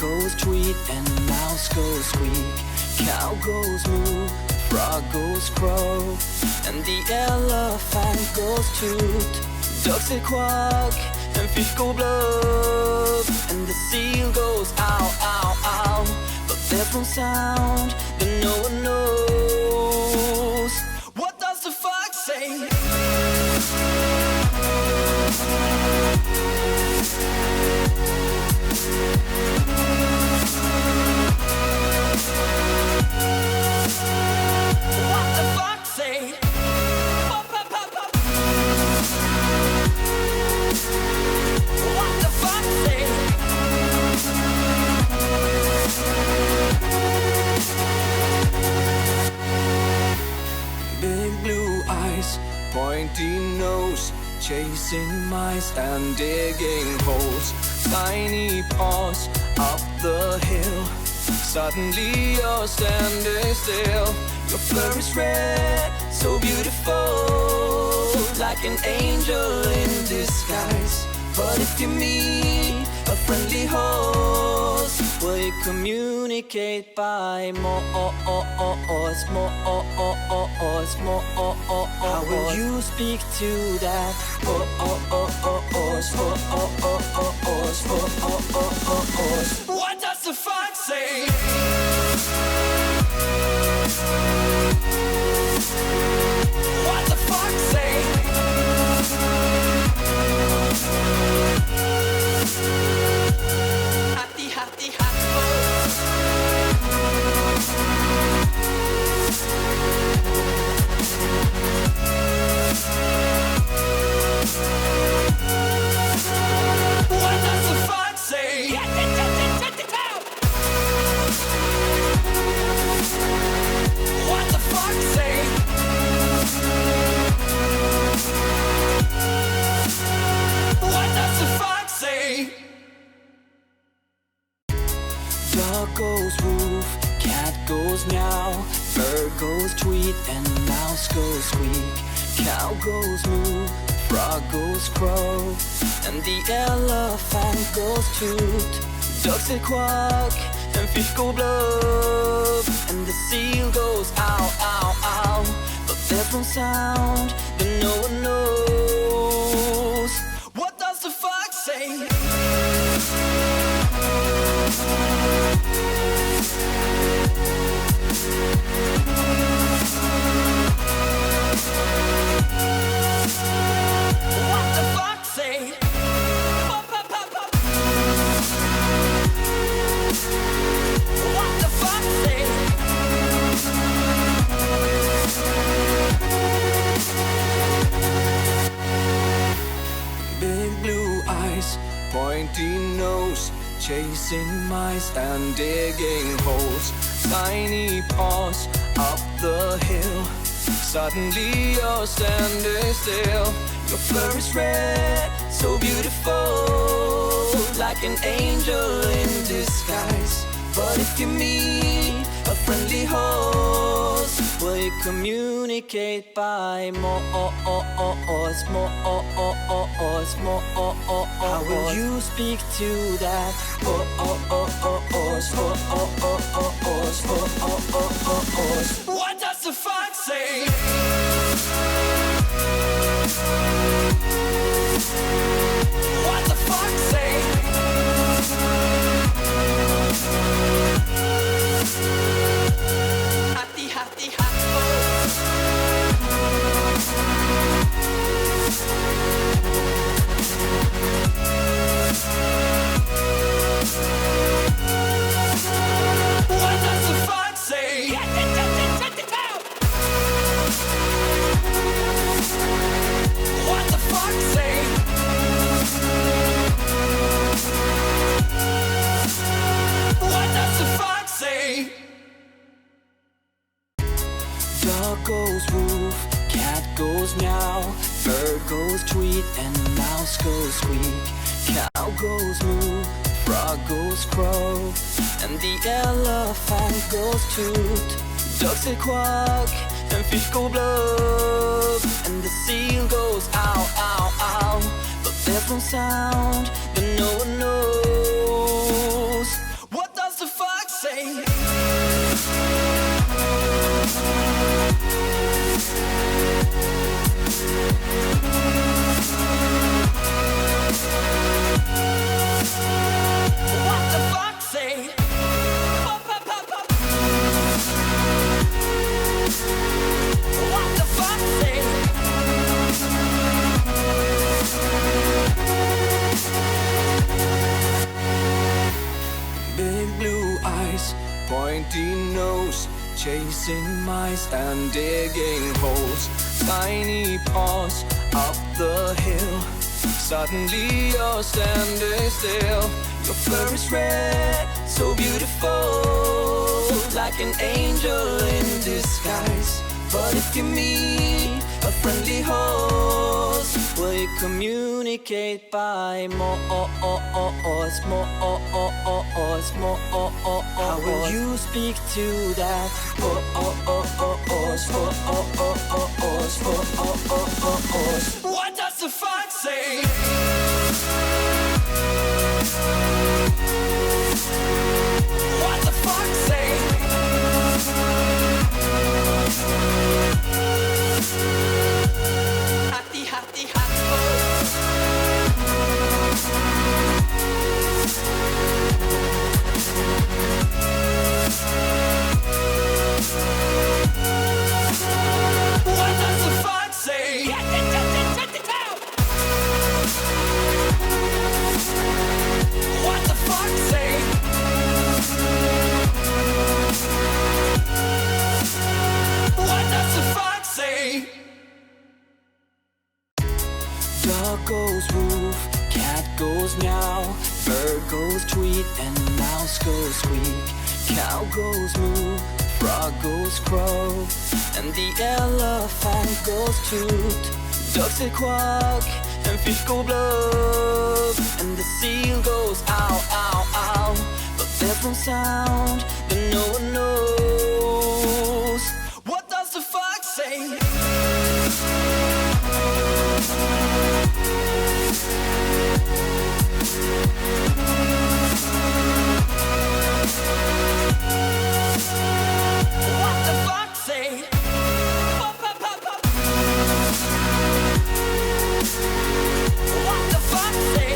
goes tweet and mouse goes squeak. Cow goes moo, frog goes crow, and the elephant goes toot. Ducks say quack, and fish go blub, and the seal goes ow, ow, ow. But there's no sound that no one knows. What does the fox say? What the fox say? Pop, pop, pop, pop. What the fox say? Big blue eyes, pointy nose, chasing mice and digging holes. Tiny paws up the hill. Suddenly you're standing still. Your fur is red, so beautiful, like an angel in disguise. But if you meet a friendly horse, will you communicate by Morse? How will you speak to that horse? What does the fox say? What the fox say? Hatty, hatty, What does the fox say? What the fox say? What does the fox say? Dog goes woof, cat goes meow, bird goes tweet and mouse goes squeak. Cow goes moo, frog goes crow, and the elephant goes toot. Ducks say quack, and fish go blub, and the seal goes ow, ow, ow. But there's no sound that no one knows. What does the fox say? What the fox say? Pop, pop, pop, pop. What the fox say? Big blue eyes, pointy nose, chasing mice and digging holes. Tiny paws up the hill. Suddenly you're standing still. Your fur is red, so beautiful, like an angel in disguise. But if you meet a friendly horse, will you communicate by Morse? How will you speak to that horse? What does the fox say? What the fox say? Hatty, hatty, What does the fox say? What the fox say? What does the fox say? Dog goes woof, cat goes meow, bird goes tweet and mouse goes squeak. Cow goes moo, frog goes crow, and the elephant goes toot. Ducks say quack, and fish go blub, and the seal goes ow, ow, ow. But there's no sound that no one knows. What Big blue eyes, pointy nose, chasing mice and digging holes. Tiny paws up the hill. Suddenly you're standing still. Your fur is red, so beautiful, like an angel in disguise. But if you meet a friendly host, will you communicate by more? How will you speak to that? What does the fox say? What the fox say? Hatty, hatty, hatty, what does the fox say? What the fox say? What does the fox say? Dog goes woof, cat goes meow, bird goes tweet, and mouse goes squeak. Cow goes moo, frog goes crow, and the elephant goes toot. Ducks say quack, and fish go blub, and the seal goes ow, ow, ow. But there's no sound that no one knows. What does the fox say? What the fox say? Pop, pop, pop, pop. What the fox say?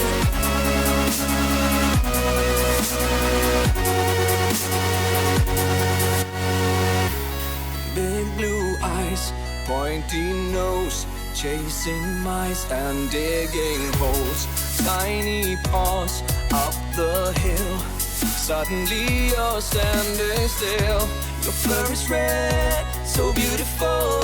Big blue eyes, pointy nose, chasing mice and digging holes. Tiny paws up the hill. Suddenly you're standing still. Your fur is red, so beautiful,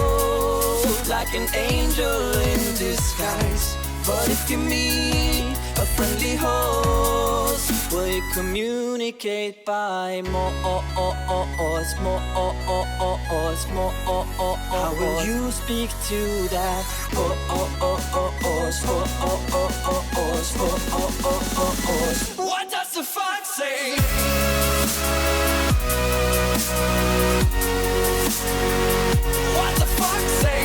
like an angel in disguise. But if you meet a friendly host, will you communicate by more? How will you speak to that? What does the fox say? What the fox say?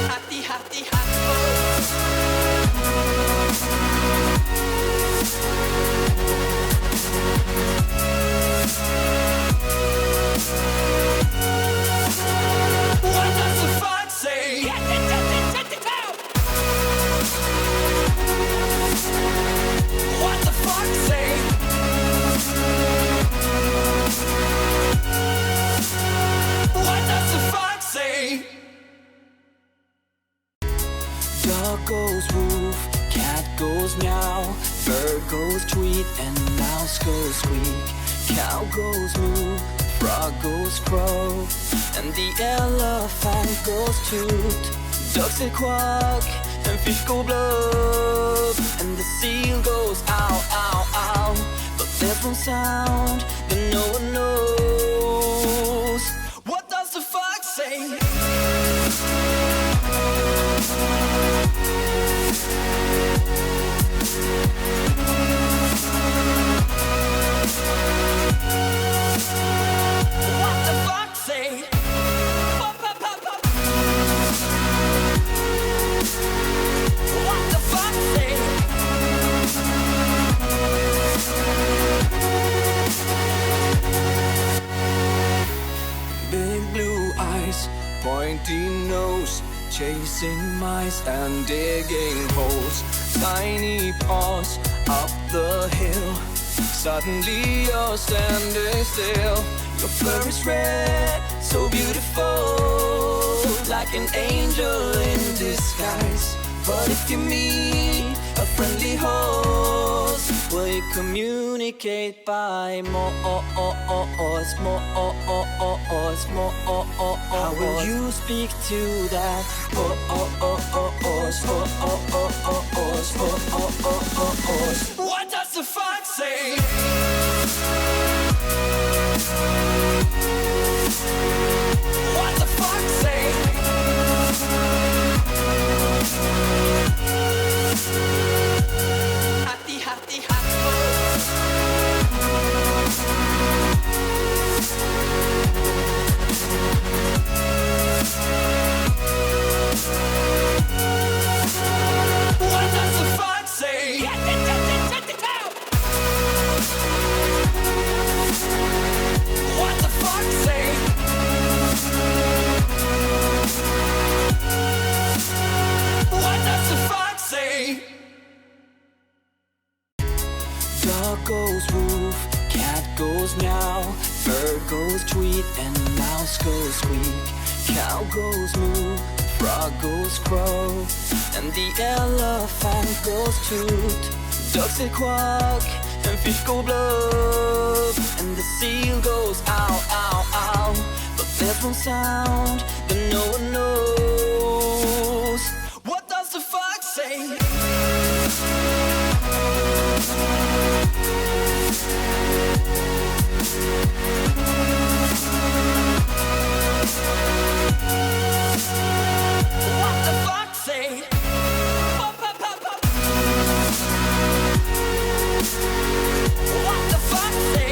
Hatty, hatty, hatty, what does the fox say? What the fox say? What does the fox say? Dog goes woof, cat goes meow, bird goes tweet, and mouse goes squeak. Cow goes moo, frog goes crow, and the elephant goes toot. Ducks say quack, and fish go blub, and the seal goes ow, ow, ow. But there's no sound that no one knows. What does the fox say? What the fox say? Pop, pop, pop, pop. What the fox say? Big blue eyes, pointy nose, chasing mice and digging holes. Tiny paws up the hill. Suddenly you're standing still. Your fur is red, so beautiful, like an angel in disguise. But if you meet a friendly host, will you communicate by more? How will you speak to that horse? What does the fox say? What the fox say? Hatty, hatty, What does the fox say? What the fox say? What does the fox say? Dog goes woof, cat goes meow, bird goes tweet, and mouse goes squeak. Cow goes moo, frog goes crow, and the elephant goes toot. Ducks say quack, and fish go blub, and the seal goes ow, ow, ow. But there's one sound that no one knows. What does the fox say? What the fox say? Pop, pop, pop, pop. What the fox say?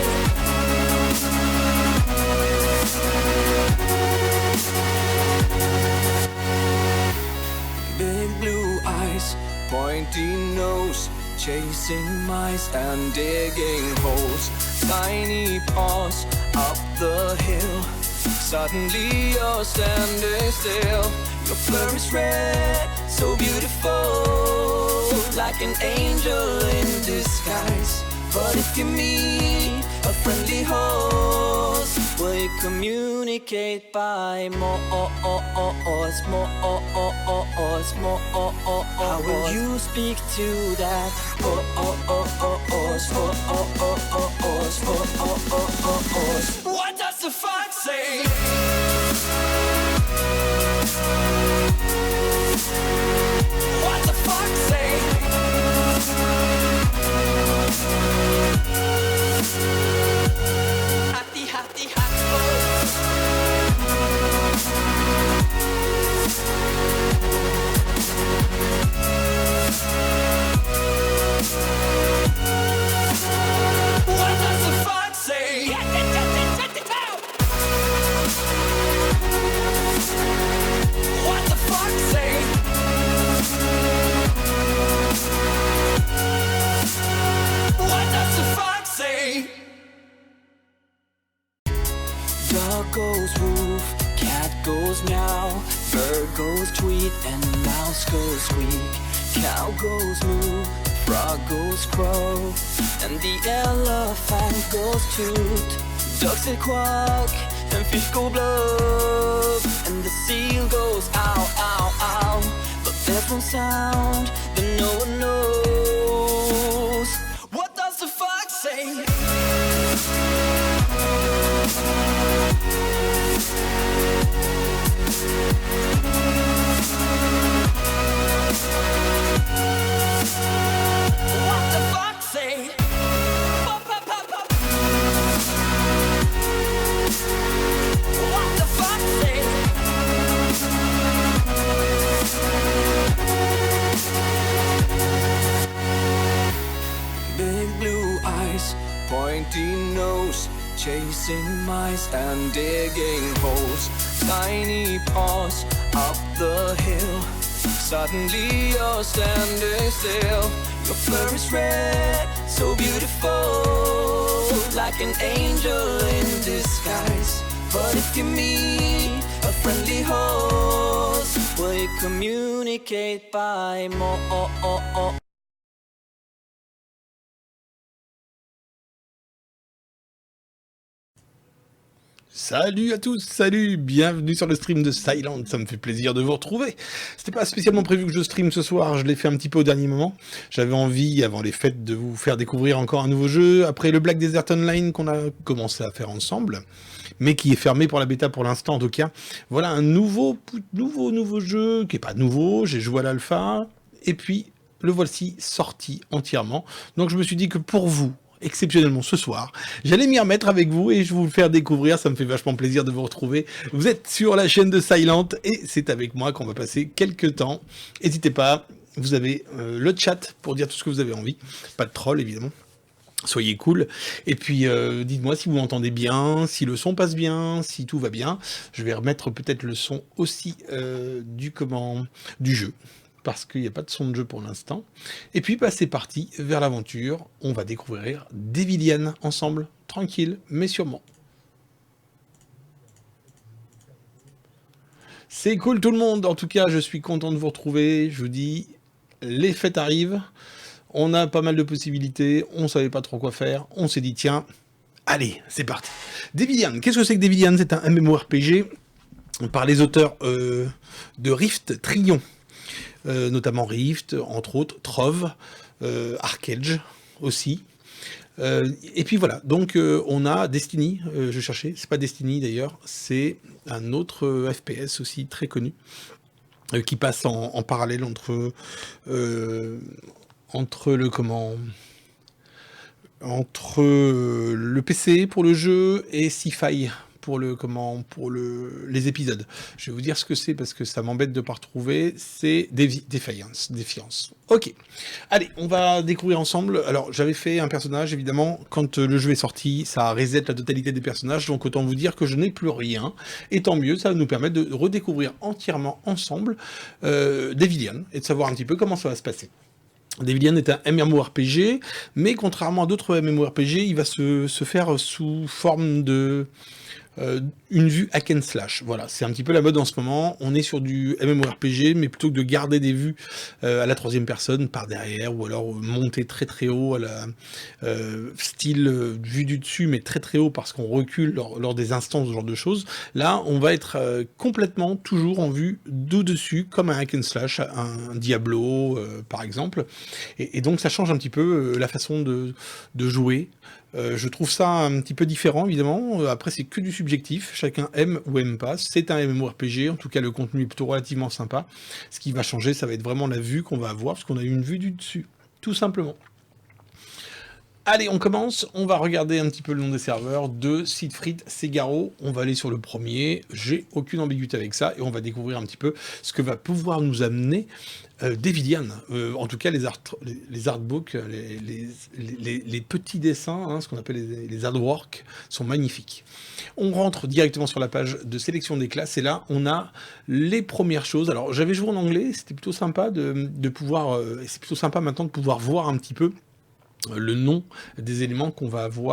Big blue eyes, pointy nose, chasing mice and digging holes. Tiny paws up the hill. Suddenly you're standing still. Your fur is red, so beautiful, like an angel in disguise. But if you meet a friendly host, will you communicate by more? How will you speak to that horse? What does the fox say? What the fox say? Hatty, hatty, hatty. What does the fox say? What the fox say? What does the fox say? Dog goes woof, cat goes meow, bird goes tweet, and mouse goes squeak. Cow goes moo, frog goes crow, and the elephant goes toot. Ducks say quack, and fish go blub, and the seal goes ow, ow, ow. But there's one sound that no one knows. What does the fox say? What the fox say? Pop, pop, pop, pop. What the fox say? Big blue eyes, pointy nose, chasing mice and digging holes. Tiny paws up the hill. Suddenly you're standing still. Your fur is red, so beautiful, like an angel in disguise. But if you meet a friendly host, will you communicate by more? Salut à tous, salut, bienvenue sur le stream de Silent, ça me fait plaisir de vous retrouver. C'était pas spécialement prévu que je stream ce soir, je l'ai fait un petit peu au dernier moment. J'avais envie, avant les fêtes, de vous faire découvrir encore un nouveau jeu, après le Black Desert Online qu'on a commencé à faire ensemble, mais qui est fermé pour la bêta pour l'instant en tout cas. Voilà un nouveau jeu, qui est pas nouveau, j'ai joué à l'alpha, et puis le voici sorti entièrement. Donc je me suis dit que pour vous, exceptionnellement ce soir, j'allais m'y remettre avec vous et je vais vous le faire découvrir, ça me fait vachement plaisir de vous retrouver. Vous êtes sur la chaîne de Silent et c'est avec moi qu'on va passer quelques temps. N'hésitez pas, vous avez le chat pour dire tout ce que vous avez envie, pas de troll évidemment. Soyez cool, et puis dites-moi si vous m'entendez bien, si le son passe bien, si tout va bien. Je vais remettre peut-être le son aussi du jeu, parce qu'il n'y a pas de son de jeu pour l'instant. Et puis bah, c'est parti vers l'aventure, on va découvrir Devilian ensemble, tranquille, mais sûrement. C'est cool tout le monde, en tout cas je suis content de vous retrouver, je vous dis, les fêtes arrivent, on a pas mal de possibilités, on savait pas trop quoi faire, on s'est dit tiens, allez, c'est parti. Devilian, qu'est-ce que c'est que Devilian? C'est un MMORPG par les auteurs de Rift Trion. Notamment Rift, entre autres, Trove, Arcade aussi. Et puis voilà, donc on a Destiny, je cherchais, c'est pas Destiny d'ailleurs, c'est un autre FPS aussi très connu, qui passe en parallèle entre le PC pour le jeu et Sci-Fi pour les épisodes. Je vais vous dire ce que c'est parce que ça m'embête de ne pas retrouver. C'est Défiance. Ok. Allez, on va découvrir ensemble. Alors, j'avais fait un personnage, évidemment. Quand le jeu est sorti, ça reset la totalité des personnages. Donc, autant vous dire que je n'ai plus rien. Et tant mieux, ça va nous permettre de redécouvrir entièrement ensemble Devilian et de savoir un petit peu comment ça va se passer. Devilian est un MMORPG, mais contrairement à d'autres MMORPG, il va se faire sous forme de une vue hack and slash. Voilà, c'est un petit peu la mode en ce moment. On est sur du MMORPG, mais plutôt que de garder des vues à la troisième personne par derrière, ou alors monter très très haut à la style vue du dessus, mais très très haut parce qu'on recule lors des instances, ce genre de choses. Là, on va être complètement toujours en vue d'au-dessus, comme un hack and slash, un Diablo par exemple. Et donc ça change un petit peu la façon de jouer. Je trouve ça un petit peu différent, évidemment. Après, c'est que du subjectif. Chacun aime ou aime pas. C'est un MMORPG. En tout cas, le contenu est plutôt relativement sympa. Ce qui va changer, ça va être vraiment la vue qu'on va avoir, parce qu'on a une vue du dessus, tout simplement. Allez, on commence. On va regarder un petit peu le nom des serveurs de Siegfried Segaro. On va aller sur le premier. J'ai aucune ambiguïté avec ça. Et on va découvrir un petit peu ce que va pouvoir nous amener Devilian. En tout cas, les artbooks, les petits dessins, hein, ce qu'on appelle les artworks, sont magnifiques. On rentre directement sur la page de sélection des classes. Et là, on a les premières choses. Alors, j'avais joué en anglais. C'était plutôt sympa de pouvoir... c'est plutôt sympa maintenant de pouvoir voir un petit peu le nom des éléments qu'on va avoir